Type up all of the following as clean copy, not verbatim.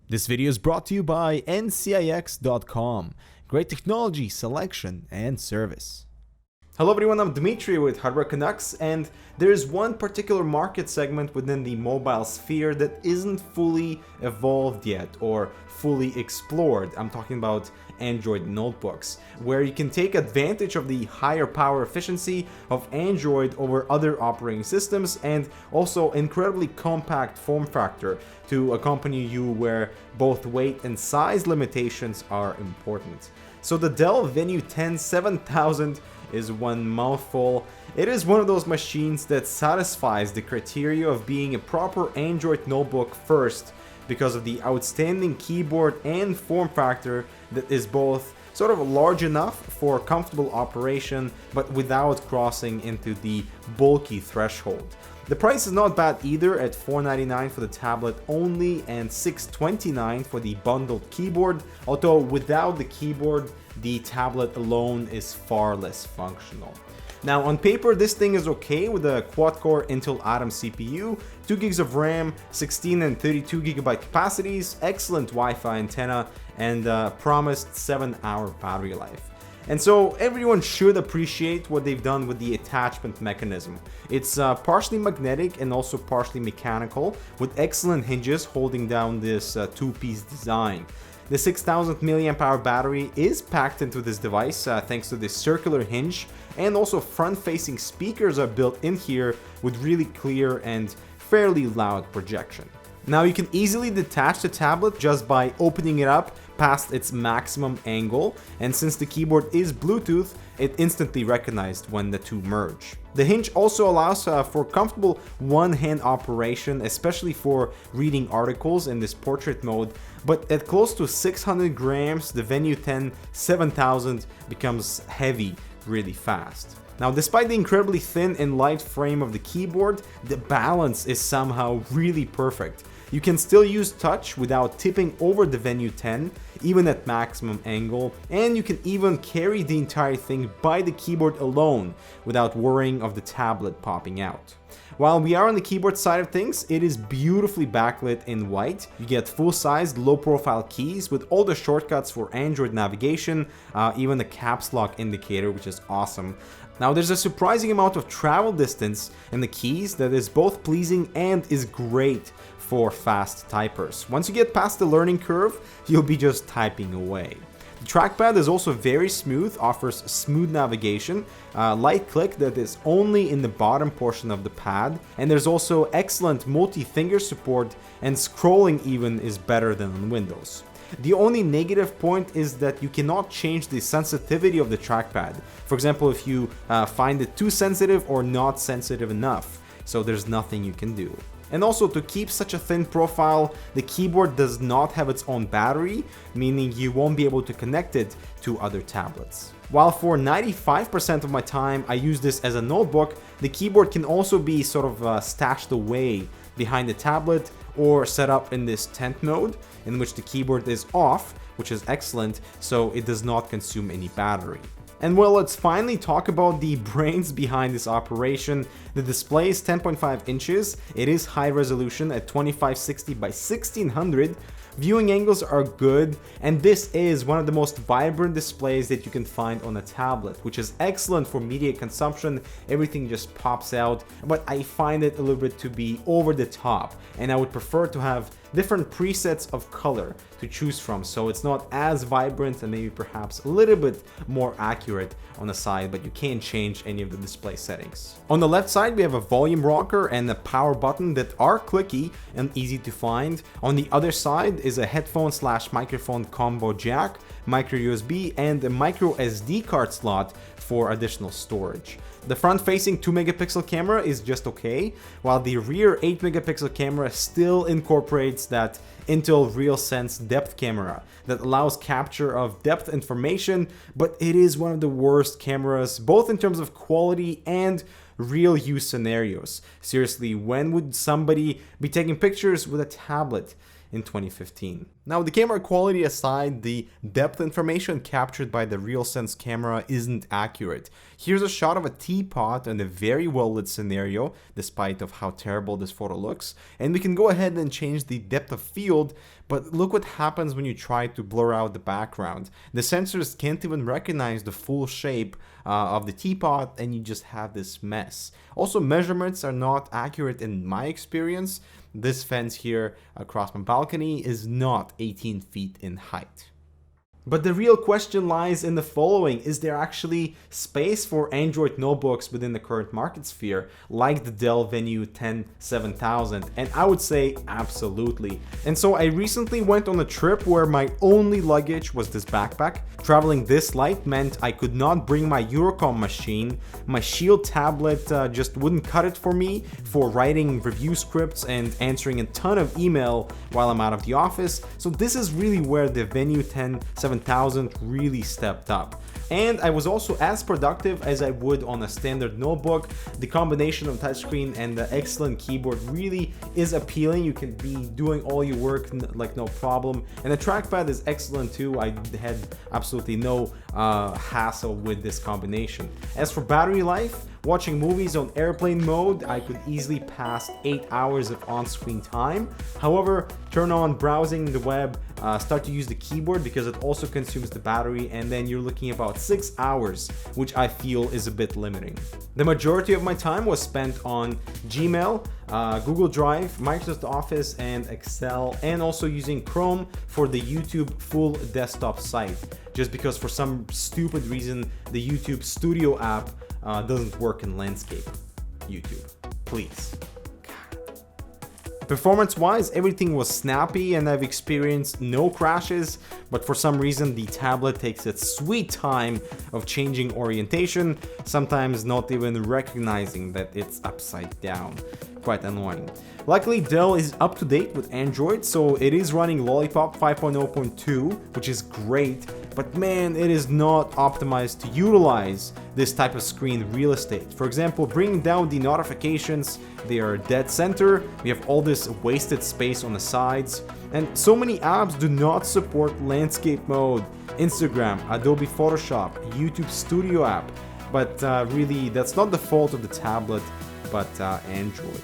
This video is brought to you by ncix.com. Great technology, selection, and service. Hello everyone, I'm Dmitry with Hardware Canucks, and there's one particular market segment within the mobile sphere that isn't fully evolved yet or fully explored. I'm talking about Android notebooks, where you can take advantage of the higher power efficiency of Android over other operating systems and also incredibly compact form factor to accompany you where both weight and size limitations are important. So the Dell Venue 10 7000 is one mouthful. It is one of those machines that satisfies the criteria of being a proper Android notebook first because of the outstanding keyboard and form factor that is both sort of large enough for comfortable operation but without crossing into the bulky threshold. The price is not bad either at $499 for the tablet only and $629 for the bundled keyboard, although without the keyboard the tablet alone is far less functional. Now on paper this thing is okay with a quad-core Intel Atom CPU, 2 gigs of RAM, 16 and 32 gigabyte capacities, excellent Wi-Fi antenna, and promised 7-hour battery life. And so everyone should appreciate what they've done with the attachment mechanism. It's partially magnetic and also partially mechanical, with excellent hinges holding down this two-piece design. The 6000 mAh battery is packed into this device thanks to this circular hinge, and also front-facing speakers are built in here with really clear and fairly loud projection. Now you can easily detach the tablet just by opening it up past its maximum angle, and since the keyboard is Bluetooth, it instantly recognized when the two merge. The hinge also allows for comfortable one-hand operation, especially for reading articles in this portrait mode, but at close to 600 grams, the Venue 10 7000 becomes heavy really fast. Now, despite the incredibly thin and light frame of the keyboard, the balance is somehow really perfect. You can still use touch without tipping over the Venue 10, even at maximum angle, and you can even carry the entire thing by the keyboard alone without worrying of the tablet popping out. While we are on the keyboard side of things, it is beautifully backlit in white. You get full-sized, low-profile keys with all the shortcuts for Android navigation, even the caps lock indicator, which is awesome. Now there's a surprising amount of travel distance in the keys that is both pleasing and is great for fast typers. Once you get past the learning curve, you'll be just typing away. The trackpad is also very smooth, offers smooth navigation, light click that is only in the bottom portion of the pad, and there's also excellent multi-finger support, and scrolling even is better than on Windows. The only negative point is that you cannot change the sensitivity of the trackpad. For example, if you find it too sensitive or not sensitive enough, so there's nothing you can do. And also, to keep such a thin profile, the keyboard does not have its own battery, meaning you won't be able to connect it to other tablets. While for 95% of my time I use this as a notebook, the keyboard can also be sort of stashed away behind the tablet or set up in this tent mode, in which the keyboard is off, which is excellent, so it does not consume any battery. And well, let's finally talk about the brains behind this operation. The display is 10.5 inches, it is high resolution at 2560 by 1600, viewing angles are good, and this is one of the most vibrant displays that you can find on a tablet, which is excellent for media consumption. Everything just pops out, but I find it a little bit to be over the top, and I would prefer to have different presets of color to choose from, so it's not as vibrant and maybe perhaps a little bit more accurate on the side, but you can't change any of the display settings. On the left side we have a volume rocker and a power button that are clicky and easy to find. On the other side is a headphone / microphone combo jack, micro USB, and a micro SD card slot for additional storage. The front-facing 2-megapixel camera is just okay, while the rear 8-megapixel camera still incorporates that Intel RealSense depth camera that allows capture of depth information, but it is one of the worst cameras, both in terms of quality and real use scenarios. Seriously, when would somebody be taking pictures with a tablet in 2015? Now, the camera quality aside, the depth information captured by the RealSense camera isn't accurate. Here's a shot of a teapot in a very well lit scenario, despite of how terrible this photo looks, and we can go ahead and change the depth of field but look what happens when you try to blur out the background. The sensors can't even recognize the full shape of the teapot, and you just have this mess. Also, measurements are not accurate in my experience. This fence here across my balcony is not 18 feet in height. But the real question lies in the following: is there actually space for Android notebooks within the current market sphere, like the Dell Venue 10 7000? And I would say absolutely. And so I recently went on a trip where my only luggage was this backpack. Traveling this light meant I could not bring my Eurocom machine. My Shield tablet just wouldn't cut it for me for writing review scripts and answering a ton of email while I'm out of the office. So this is really where the Venue 10 7000 really stepped up. And I was also as productive as I would on a standard notebook. The combination of touchscreen and the excellent keyboard really is appealing. You can be doing all your work like no problem. And the trackpad is excellent too. I had absolutely no hassle with this combination. As for battery life, watching movies on airplane mode, I could easily pass 8 hours of on-screen time. However, turn on browsing the web, start to use the keyboard because it also consumes the battery, and then you're looking about 6 hours, which I feel is a bit limiting. The majority of my time was spent on Gmail, Google Drive, Microsoft Office, and Excel, and also using Chrome for the YouTube full desktop site, just because for some stupid reason the YouTube Studio app doesn't work in landscape. YouTube, please. Performance-wise, everything was snappy and I've experienced no crashes, but for some reason the tablet takes its sweet time of changing orientation, sometimes not even recognizing that it's upside down. Quite annoying. Luckily, Dell is up to date with Android, so it is running Lollipop 5.0.2, which is great, but man, it is not optimized to utilize this type of screen real estate. For example, bringing down the notifications, they are dead center, we have all this wasted space on the sides, and so many apps do not support landscape mode, Instagram, Adobe Photoshop, YouTube Studio app, but really that's not the fault of the tablet, but Android.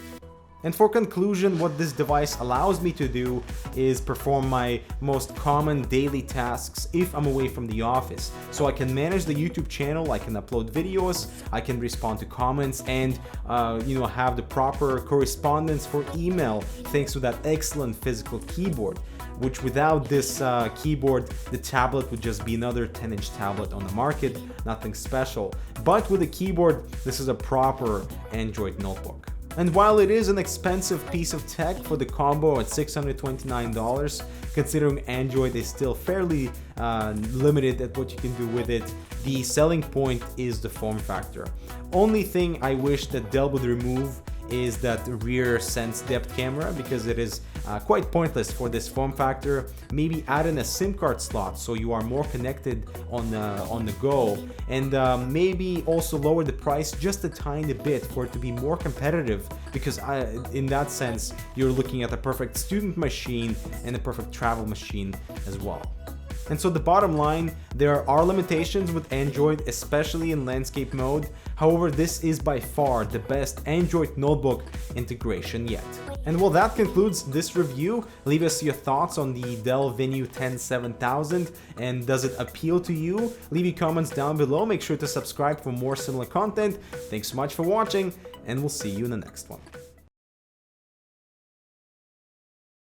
And for conclusion, what this device allows me to do is perform my most common daily tasks if I'm away from the office. So I can manage the YouTube channel, I can upload videos, I can respond to comments, and have the proper correspondence for email thanks to that excellent physical keyboard, which without this keyboard, the tablet would just be another 10-inch tablet on the market, nothing special. But with a keyboard, this is a proper Android notebook. And while it is an expensive piece of tech for the combo at $629, considering Android is still fairly limited at what you can do with it, the selling point is the form factor. Only thing I wish that Dell would remove is that rear sense depth camera, because it is quite pointless for this form factor. Maybe add in a SIM card slot so you are more connected on the go, and maybe also lower the price just a tiny bit for it to be more competitive, because in that sense you're looking at a perfect student machine and a perfect travel machine as well. And so the bottom line, there are limitations with Android, especially in landscape mode. However, this is by far the best Android notebook integration yet. And well, that concludes this review. Leave us your thoughts on the Dell Venue 10 7000, and does it appeal to you? Leave your comments down below. Make sure to subscribe for more similar content. Thanks so much for watching, and we'll see you in the next one.